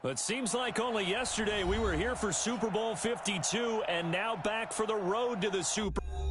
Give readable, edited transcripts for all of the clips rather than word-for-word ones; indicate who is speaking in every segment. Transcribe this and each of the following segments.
Speaker 1: It seems like only yesterday we were here for Super Bowl 52 and now back for the road to the Super Bowl.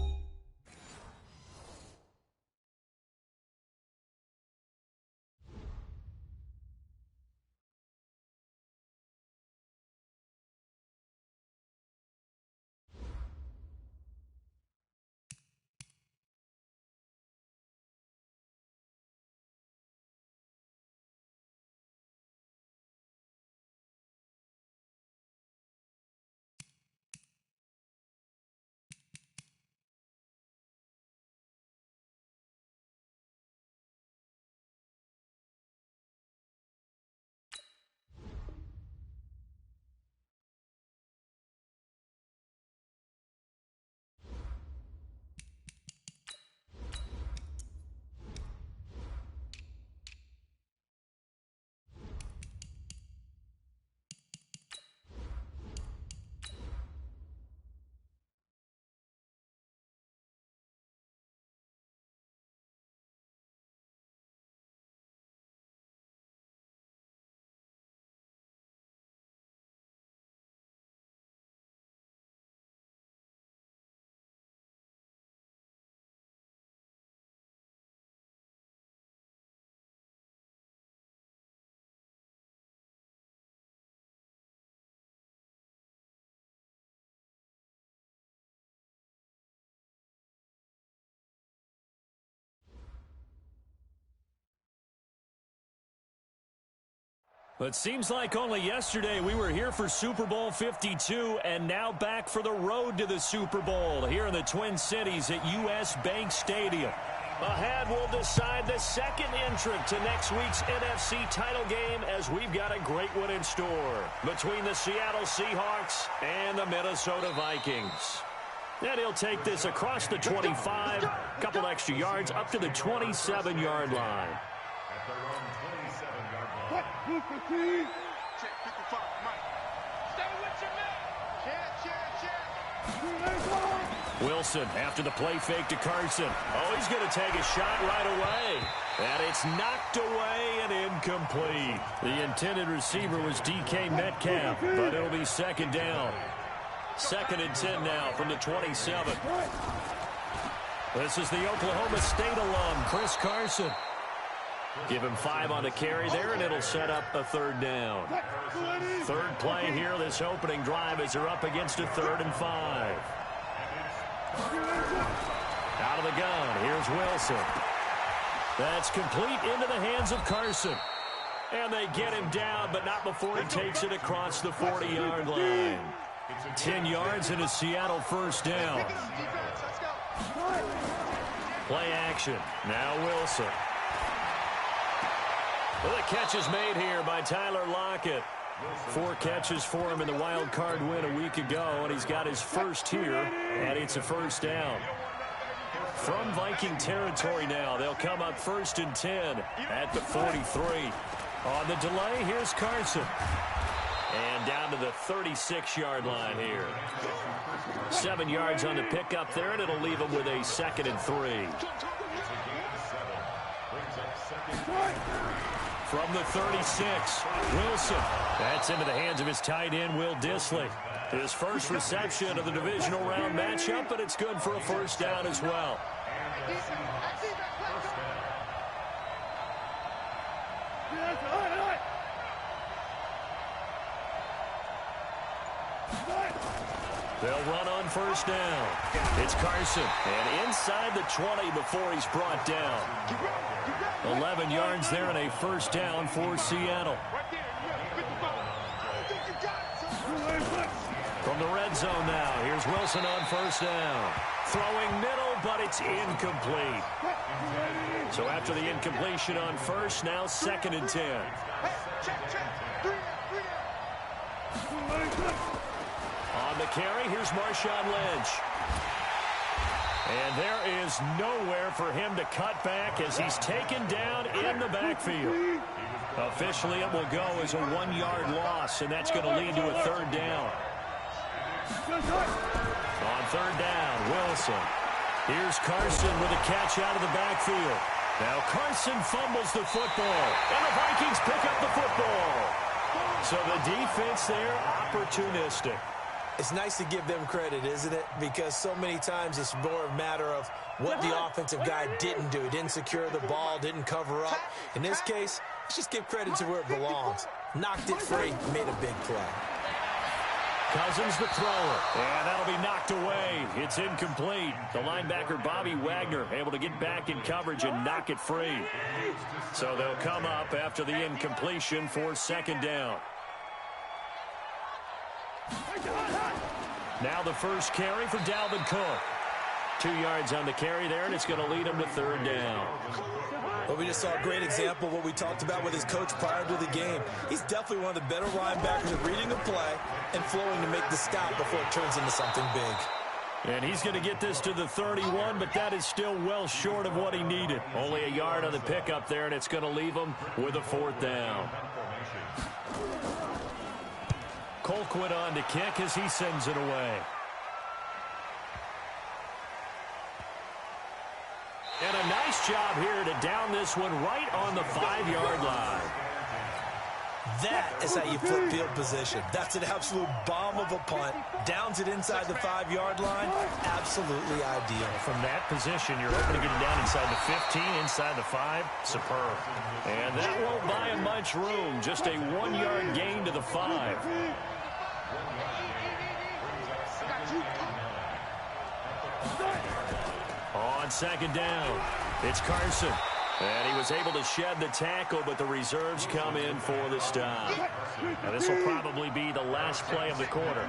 Speaker 1: It seems like only yesterday we were here for Super Bowl 52 and now back for the road to the Super Bowl here in the Twin Cities at US Bank Stadium. Ahead, we'll decide the second entrant to next week's NFC title game as we've got a great one in store between the Seattle Seahawks and the Minnesota Vikings. And he'll take this across the 25, a couple extra yards up to the 27-yard line. Wilson after the play fake to Carson. Oh, he's going to take a shot right away. And it's knocked away and incomplete. The intended receiver was DK Metcalf, but it'll be second down. 2nd and 10 now from the 27. This is the Oklahoma State alum, Chris Carson. Give him 5 on the carry there, and it'll set up a 3rd down. 3rd play here, this opening drive, as they're up against a 3rd and 5. Out of the gun, here's Wilson. That's complete into the hands of Carson. And they get him down, but not before he takes it across the 40-yard line. 10 yards and a Seattle 1st down. Play action. Now Wilson. Well, the catch is made here by Tyler Lockett. 4 catches for him in the wild card win a week ago, and he's got his first here, and it's a 1st down. From Viking territory now, they'll come up 1st and 10 at the 43. On the delay, here's Carson. And down to the 36-yard line here. 7 yards on the pickup there, and it'll leave him with a 2nd and 3. From the 36, Wilson. That's into the hands of his tight end, Will Dissly. His first reception of the divisional round matchup, but it's good for a 1st down as well. They'll run on 1st down. It's Carson. And inside the 20 before he's brought down. 11 yards there and a 1st down for Seattle. From the red zone now, here's Wilson on 1st down. Throwing middle, but it's incomplete. So after the incompletion on 1st, now 2nd and 10. On the carry, here's Marshawn Lynch. And there is nowhere for him to cut back as he's taken down in the backfield. Officially, it will go as a 1-yard loss, and that's going to lead to a 3rd down. On 3rd down, Wilson. Here's Carson with a catch out of the backfield. Now Carson fumbles the football, and the Vikings pick up the football. So the defense there, opportunistic.
Speaker 2: It's nice to give them credit, isn't it? Because so many times it's more a matter of what the offensive guy didn't do. Didn't secure the ball, didn't cover up. In this case, let's just give credit to where it belongs. Knocked it free, made a big play.
Speaker 1: Cousins the thrower, and that'll be knocked away. It's incomplete. The linebacker, Bobby Wagner, able to get back in coverage and knock it free. So they'll come up after the incompletion for second down. Now the first carry for Dalvin Cook. 2 yards on the carry there, and it's going to lead him to third down.
Speaker 2: Well, we just saw a great example of what we talked about with his coach prior to the game. He's definitely one of the better linebackers at reading the play and flowing to make the stop before it turns into something big.
Speaker 1: And he's going to get this to the 31, but that is still well short of what he needed. Only a yard on the pickup there, and it's going to leave him with a fourth down. Colquitt on to kick as he sends it away. And a nice job here to down this one right on the 5-yard line.
Speaker 2: That is how you flip field position. That's an absolute bomb of a punt. Downs it inside the 5-yard line. Absolutely ideal.
Speaker 1: From that position, you're hoping to get it down inside the 15, inside the 5. Superb. And that won't buy him much room. Just a 1-yard gain to the 5. On second down, it's Carson. And he was able to shed the tackle, but the reserves come in for the stop. Now this will probably be the last play of the quarter.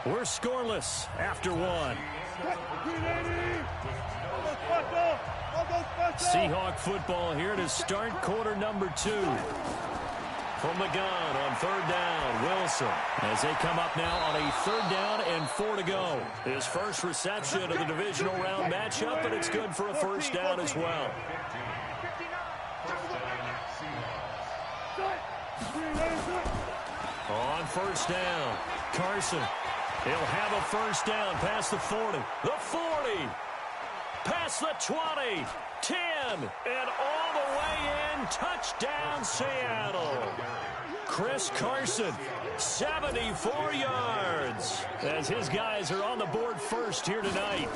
Speaker 1: We're scoreless after 1. Seahawk football here to start quarter number 2. From the gun on third down, Wilson, as they come up now on a third down and 4 to go. His first reception of the divisional round matchup, but it's good for a first down as well. On first down, Carson. He'll have a first down past the 40. The 40. Past the 20. 10. And all the way in. Touchdown, Seattle. Chris Carson, 74 yards. As his guys are on the board first here tonight.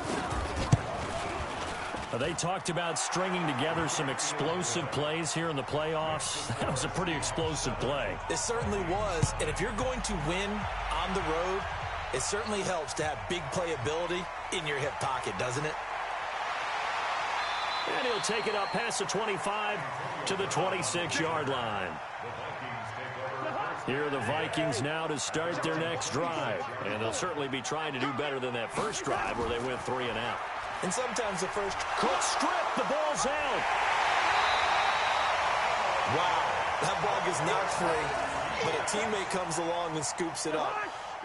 Speaker 1: They talked about stringing together some explosive plays here in the playoffs. That was a pretty explosive play.
Speaker 2: It certainly was. And if you're going to win on the road, it certainly helps to have big playability in your hip pocket, doesn't it?
Speaker 1: And he'll take it up past the 25 to the 26-yard line. Here are the Vikings now to start their next drive. And they'll certainly be trying to do better than that first drive where they went 3 and out.
Speaker 2: And sometimes the first...
Speaker 1: Cook strip, the ball's out.
Speaker 2: Wow, that ball gets knocked free, but a teammate comes along and scoops it up.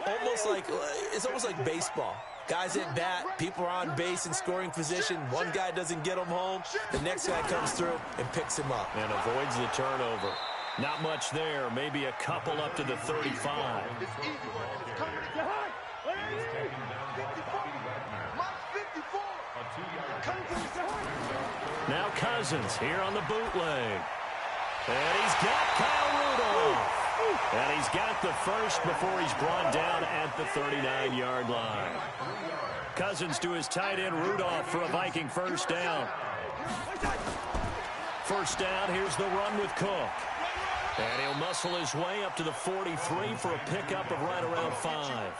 Speaker 2: It's almost like baseball. Guys at bat, people are on base in scoring position. One guy doesn't get him home. The next guy comes through and picks him up.
Speaker 1: And avoids the turnover. Not much there. Maybe a couple up to the 35. Now Cousins here on the bootleg. And he's got Kyle Rudolph. And he's got the first before he's brought down at the 39-yard line. Cousins to his tight end Rudolph for a Viking first down. First down, here's the run with Cook. And he'll muscle his way up to the 43 for a pickup of right around 5.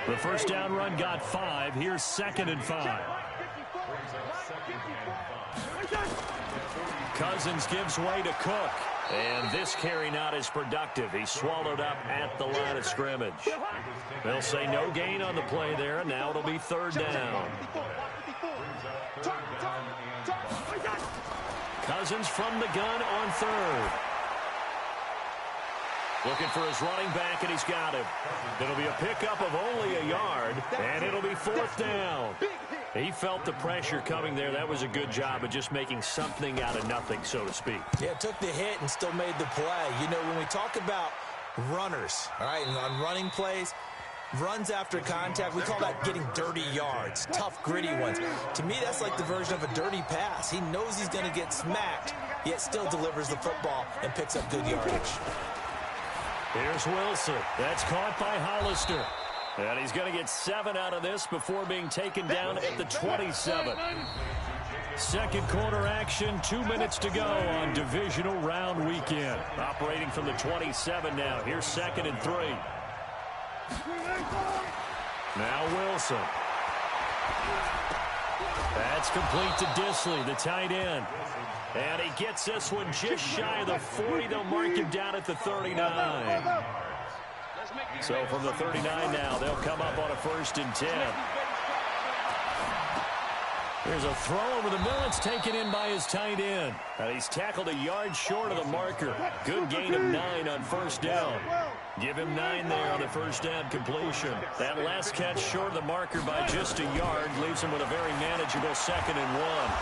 Speaker 1: The first down run got 5. Here's 2nd and 5. Cousins gives way to Cook. And this carry not as productive. He's swallowed up at the line of scrimmage. They'll say no gain on the play there, and now it'll be third down. Cousins from the gun on third. Looking for his running back, and he's got him. It'll be a pickup of only a yard, and it'll be fourth down. He felt the pressure coming there. That was a good job of just making something out of nothing, so to speak.
Speaker 2: Yeah, took the hit and still made the play. You know, when we talk about runners, all right, and on running plays, runs after contact. We call that getting dirty yards, tough, gritty ones. To me, that's like the version of a dirty pass. He knows he's going to get smacked, yet still delivers the football and picks up good yardage.
Speaker 1: Here's Wilson. That's caught by Hollister. And he's going to get 7 out of this before being taken down at the 27. Second quarter action, 2 minutes to go on divisional round weekend. Operating from the 27 now. Here's 2nd and 3. Now Wilson. That's complete to Disley, the tight end. And he gets this one just shy of the 40. They'll mark him down at the 39. So from the 39 now, they'll come up on a 1st and 10. There's a throw over the middle. It's taken in by his tight end. And he's tackled a yard short of the marker. Good gain of 9 on 1st down. Give him 9 there on the 1st down completion. That last catch short of the marker by just a yard leaves him with a very manageable 2nd and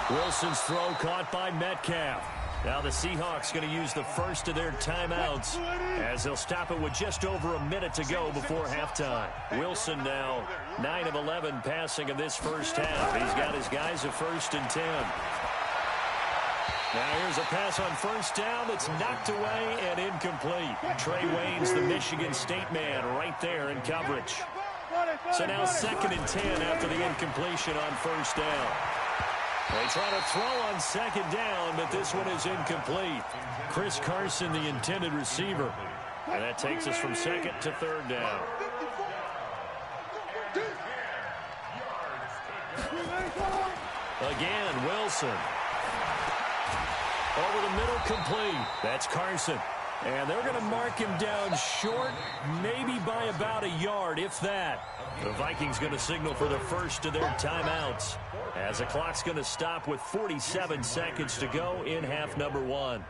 Speaker 1: 1. Wilson's throw caught by Metcalf. Now the Seahawks going to use the first of their timeouts as they'll stop it with just over a minute to go before halftime. Wilson now 9 of 11 passing in this first half. He's got his guys a 1st and 10. Now here's a pass on 1st down that's knocked away and incomplete. Trey Waynes, the Michigan State man, right there in coverage. So now 2nd and 10 after the incompletion on 1st down. They try to throw on 2nd down, but this one is incomplete. Chris Carson, the intended receiver. And that takes us from 2nd to 3rd down. Again, Wilson. Over the middle, complete. That's Carson. And they're going to mark him down short, maybe by about a yard, if that. The Vikings going to signal for the first of their timeouts, as the clock's going to stop with 47 seconds to go in half number 1.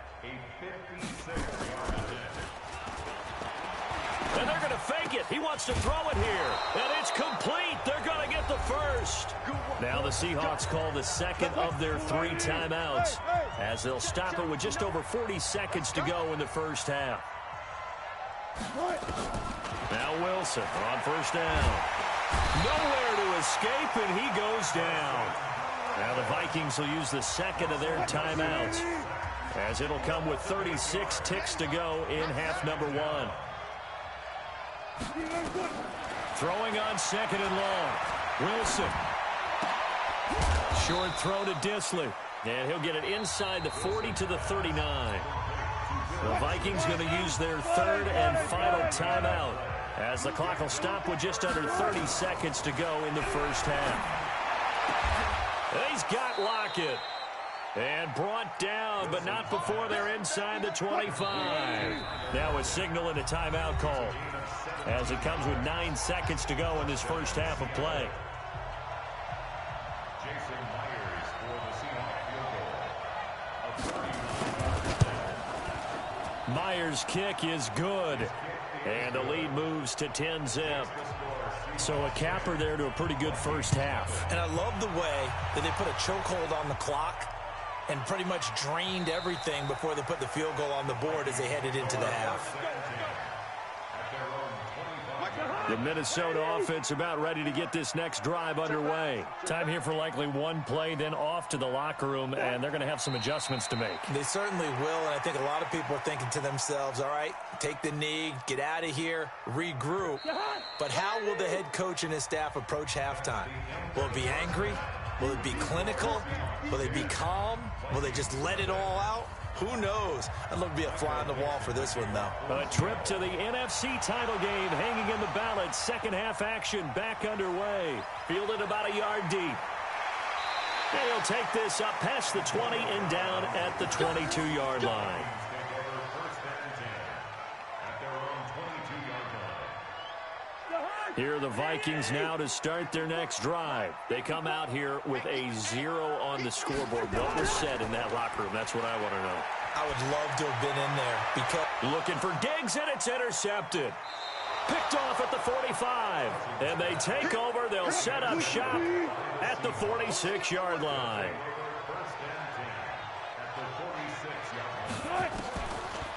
Speaker 1: And they're going to fake it. He wants to throw it here. And it's complete. They're going to get the first. Now the Seahawks call the 2nd of their 3 timeouts, as they'll stop it with just over 40 seconds to go in the first half. Now Wilson on 1st down. Nowhere to escape, and he goes down. Now the Vikings will use the 2nd of their timeouts, as it'll come with 36 ticks to go in half number 1. Throwing on 2nd and long. Wilson. Short throw to Disley. And he'll get it inside the 40 to the 39. The Vikings going to use their 3rd and final timeout, as the clock will stop with just under 30 seconds to go in the first half. He's got Lockett. And brought down, but not before they're inside the 25. Now a signal and a timeout call, as it comes with 9 seconds to go in this first half of play. Myers' kick is good, and the lead moves to 10-zip. So a capper there to a pretty good first half.
Speaker 2: And I love the way that they put a chokehold on the clock and pretty much drained everything before they put the field goal on the board as they headed into the half.
Speaker 1: The Minnesota offense about ready to get this next drive underway. Time here for likely one play, then off to the locker room, and they're going to have some adjustments to make.
Speaker 2: They certainly will, and I think a lot of people are thinking to themselves, all right, take the knee, get out of here, regroup. But how will the head coach and his staff approach halftime? Will it be angry? Will it be clinical? Will they be calm? Will they just let it all out? Who knows? I'd love to be a fly on the wall for this one, though.
Speaker 1: A trip to the NFC title game hanging in the balance. Second half action back underway. Fielded about a yard deep. And he'll take this up past the 20 and down at the 22-yard line. Here are the Vikings now to start their next drive. They come out here with a 0 on the scoreboard. What was said in that locker room? That's what I want to know.
Speaker 2: I would love to have been in there because
Speaker 1: looking for Diggs, and it's intercepted. Picked off at the 45. And they take over. They'll set up shop at the 46-yard line.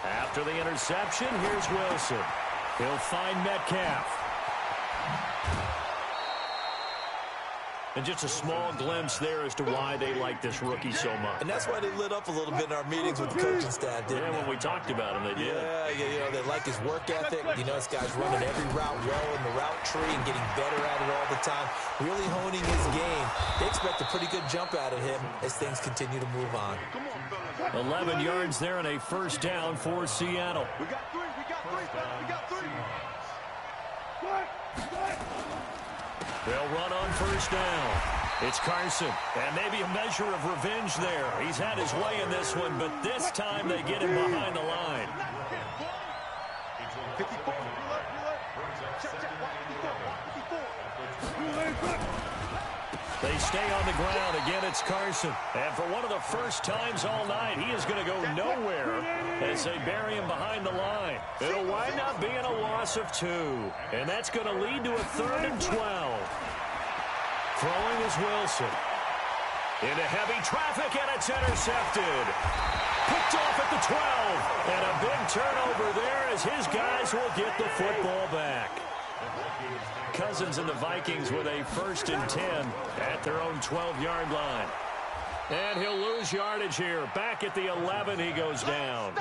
Speaker 1: After the interception, here's Wilson. He'll find Metcalf. And just a small glimpse there as to why they like this rookie so much.
Speaker 2: And that's why they lit up a little bit in our meetings with the coaching staff, didn't they?
Speaker 1: When we talked about him, they did.
Speaker 2: Yeah, they like his work ethic. This guy's running every route well in the route tree and getting better at it all the time, really honing his game. They expect a pretty good jump out of him as things continue to move on.
Speaker 1: 11 yards there and a first down for Seattle.
Speaker 3: We got three.
Speaker 1: They'll run on first down. It's Carson, and maybe a measure of revenge there. He's had his way in this one, but this time they get him behind the line.
Speaker 3: 54.
Speaker 1: They stay on the ground. Again, it's Carson. And for one of the first times all night, he is going to go nowhere as they bury him behind the line. It'll wind up being a loss of 2. And that's going to lead to a 3rd and 12. Throwing is Wilson. Into heavy traffic, and it's intercepted. Picked off at the 12. And a big turnover there as his guys will get the football back. Cousins and the Vikings with a 1st and 10 at their own 12-yard line. And he'll lose yardage here. Back at the 11, he goes down.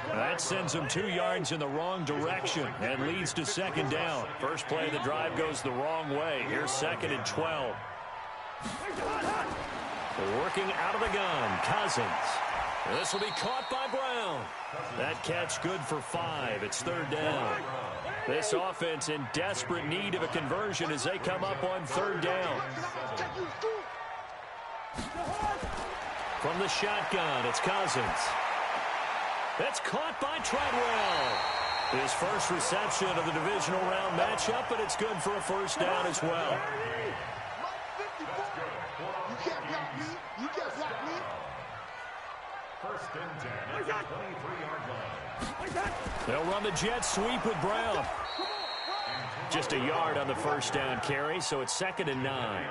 Speaker 1: That sends him 2 yards in the wrong direction and leads to 2nd down. First play of the drive goes the wrong way. Here's 2nd and 12. Working out of the gun, Cousins. This will be caught by Brown. That catch good for 5. It's 3rd down. This offense in desperate need of a conversion as they come up on 3rd down. From the shotgun, it's Cousins. That's caught by Treadwell. His first reception of the divisional round matchup, but it's good for a 1st down as well.
Speaker 3: You can't block me. You can't block me.
Speaker 4: 1st and 10 at the 23-yard line.
Speaker 1: They'll run the jet sweep with Brown. Just a yard on the 1st down carry, so it's 2nd and 9.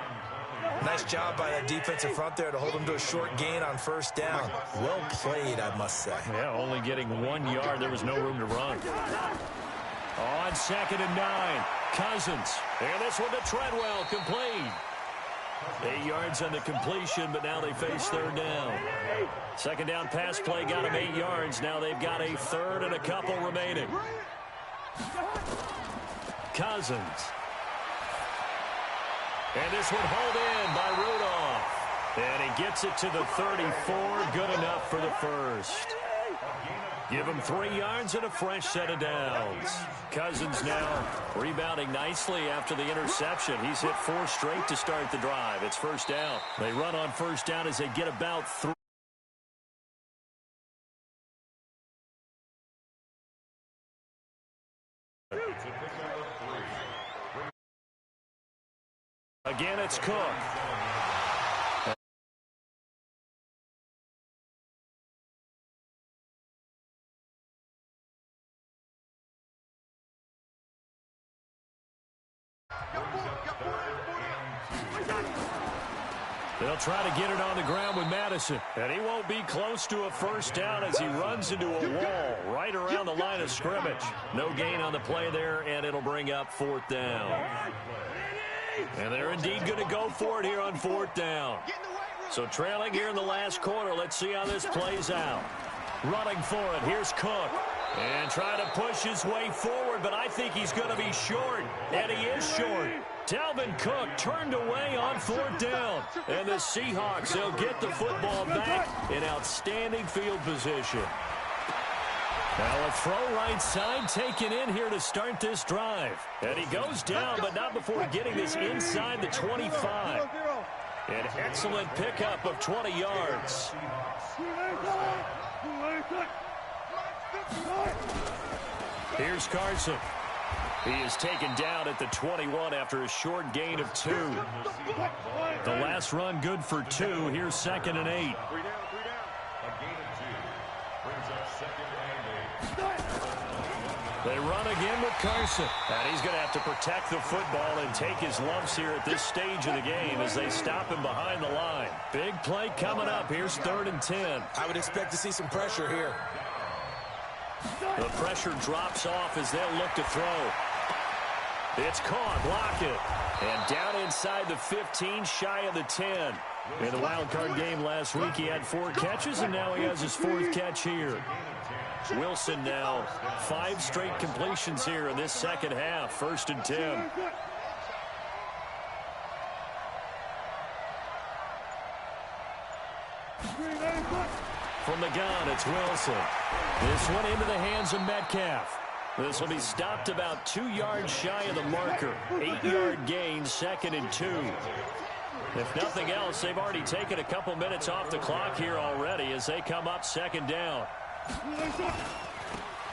Speaker 2: Nice job by that defensive front there to hold him to a short gain on 1st down. Well played, I must say.
Speaker 1: Yeah, only getting 1 yard. There was no room to run. On 2nd and 9, Cousins. And this one to Treadwell, complete. 8 yards on the completion, but now they face 3rd down. 2nd down pass play got them 8 yards. Now they've got a 3rd and a couple remaining. Cousins. And this one hauled in by Rudolph. And he gets it to the 34. Good enough for the 1st. Give him 3 yards and a fresh set of downs. Cousins now rebounding nicely after the interception. He's hit 4 straight to start the drive. It's 1st down. They run on 1st down as they get about 3. Again, it's Cook. They'll try to get it on the ground with Madison. And he won't be close to a 1st down as he runs into a wall right around the line of scrimmage. No gain on the play there, and it'll bring up 4th down. And they're indeed going to go for it here on 4th down. So trailing here in the last quarter. Let's see how this plays out. Running for it. Here's Cook. And trying to push his way forward, but I think he's going to be short. And he is short. Dalvin Cook turned away on 4th down. And the Seahawks, they'll get the football back in outstanding field position. Now a throw right side taken in here to start this drive. And he goes down, but not before getting this inside the 25. An excellent pickup of 20 yards. Here's Carson. He is taken down at the 21 after a short gain of 2. The last run good for 2. Here's 2nd and 8. They run again with Carson. And he's going to have to protect the football and take his lumps here at this stage of the game as they stop him behind the line. Big play coming up. Here's 3rd and 10.
Speaker 2: I would expect to see some pressure here.
Speaker 1: The pressure drops off as they'll look to throw. It's caught. Lockett. And down inside the 15, shy of the 10. In the wild card game last week, he had 4 catches, and now he has his 4th catch here. Wilson now 5 straight completions here in this second half. 1st and 10. From the gun, it's Wilson. This one into the hands of Metcalf. This will be stopped about 2 yards shy of the marker. 8-yard gain, 2nd and 2. If nothing else, they've already taken a couple minutes off the clock here already as they come up 2nd down.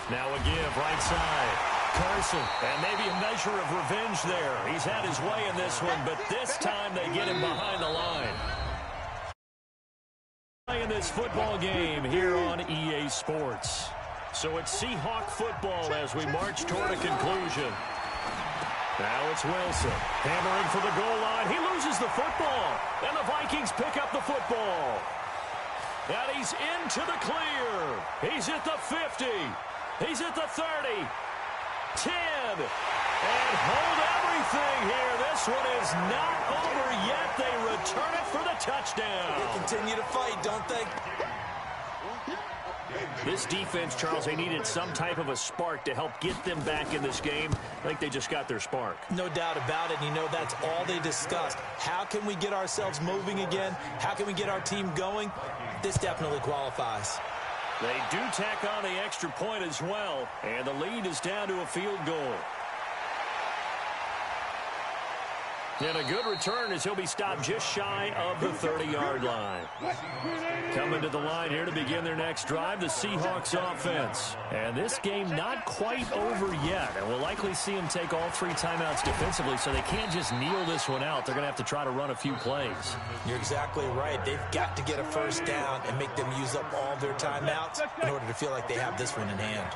Speaker 1: Now a give, right side. Carson, and maybe a measure of revenge there. He's had his way in this one, but this time they get him behind the line. In this football game here on EA Sports. So it's Seahawk football as we march toward a conclusion. Now it's Wilson hammering for the goal line. He loses the football, and the Vikings pick up the football. And he's into the clear. He's at the 50. He's at the 30. 10. And hold everything here. This one is not over yet. They return it for the touchdown.
Speaker 2: They continue to fight, don't they?
Speaker 1: This defense, Charles, they needed some type of a spark to help get them back in this game. I think they just got their spark.
Speaker 2: No doubt about it. And you know, that's all they discussed. How can we get ourselves moving again? How can we get our team going? This definitely qualifies.
Speaker 1: They do tack on the extra point as well, and the lead is down to a field goal. And a good return as he'll be stopped just shy of the 30-yard line. Coming to the line here to begin their next drive, the Seahawks offense. And this game not quite over yet. And we'll likely see them take all 3 timeouts defensively, so they can't just kneel this one out. They're going to have to try to run a few plays.
Speaker 2: You're exactly right. They've got to get a first down and make them use up all their timeouts in order to feel like they have this one in hand.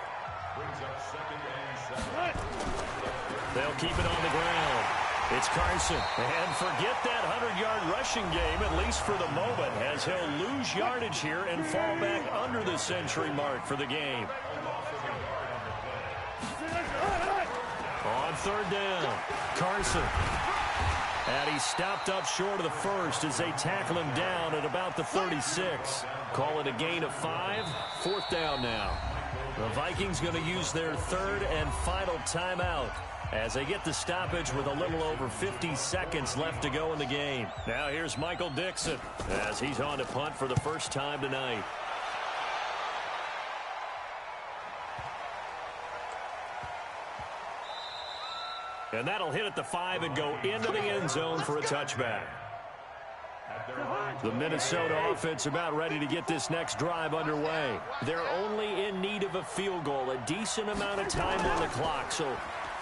Speaker 1: They'll keep it on the ground. It's Carson. And forget that 100-yard rushing game, at least for the moment, as he'll lose yardage here and fall back under the century mark for the game. On 3rd down, Carson. And he's stopped up short of the first as they tackle him down at about the 36. Call it a gain of 5. 4th down now. The Vikings going to use their 3rd and final timeout as they get the stoppage with a little over 50 seconds left to go in the game. Now here's Michael Dixon as he's on to punt for the first time tonight. And that'll hit at the 5 and go into the end zone for a touchback. The Minnesota offense about ready to get this next drive underway. They're only in need of a field goal, a decent amount of time on the clock. So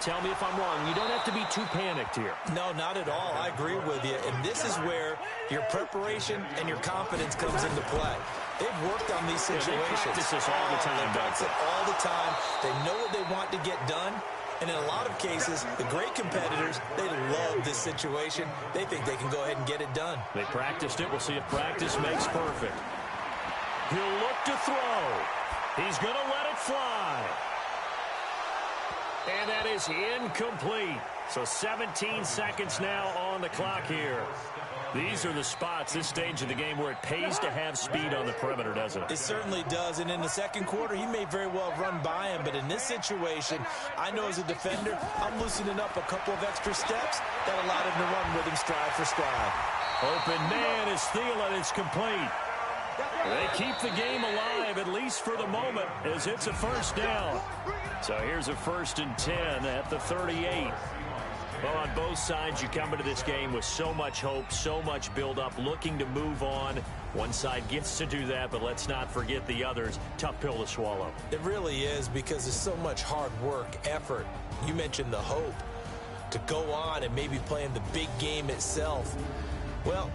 Speaker 1: tell me if I'm wrong. You don't have to be too panicked here.
Speaker 2: No, not at all. I agree with you. And this is where your preparation and your confidence comes into play. They've worked on these situations.
Speaker 1: They practice this all the time.
Speaker 2: They practice it all the time. They know what they want to get done. And in a lot of cases, the great competitors, they love this situation. They think they can go ahead and get it done.
Speaker 1: They practiced it. We'll see if practice makes perfect. He'll look to throw. He's going to let it fly. And that is incomplete. So 17 seconds now on the clock here. These are the spots, this stage of the game, where it pays to have speed on the perimeter, doesn't it?
Speaker 2: It certainly does. And in the second quarter, he may very well run by him. But in this situation, I know as a defender, I'm loosening up a couple of extra steps that allowed him to run with him stride for stride.
Speaker 1: Open man is Thielen. It's complete. They keep the game alive, at least for the moment, as it's a first down. So here's a 1st and 10 at the 38. Well, on both sides, you come into this game with so much hope, so much build-up, looking to move on. One side gets to do that, but let's not forget the others. Tough pill to swallow.
Speaker 2: It really is, because there's so much hard work, effort. You mentioned the hope to go on and maybe play in the big game itself. Well,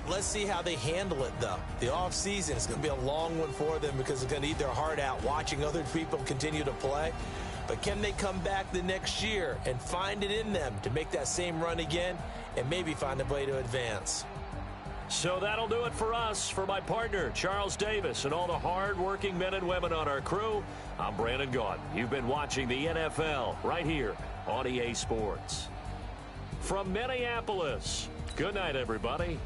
Speaker 2: let's see how they handle it, though. The offseason is going to be a long one for them because they're going to eat their heart out watching other people continue to play. But can they come back the next year and find it in them to make that same run again and maybe find a way to advance?
Speaker 1: So that'll do it for us. For my partner, Charles Davis, and all the hard-working men and women on our crew, I'm Brandon Gaudin. You've been watching the NFL right here on EA Sports. from Minneapolis. Good night, everybody.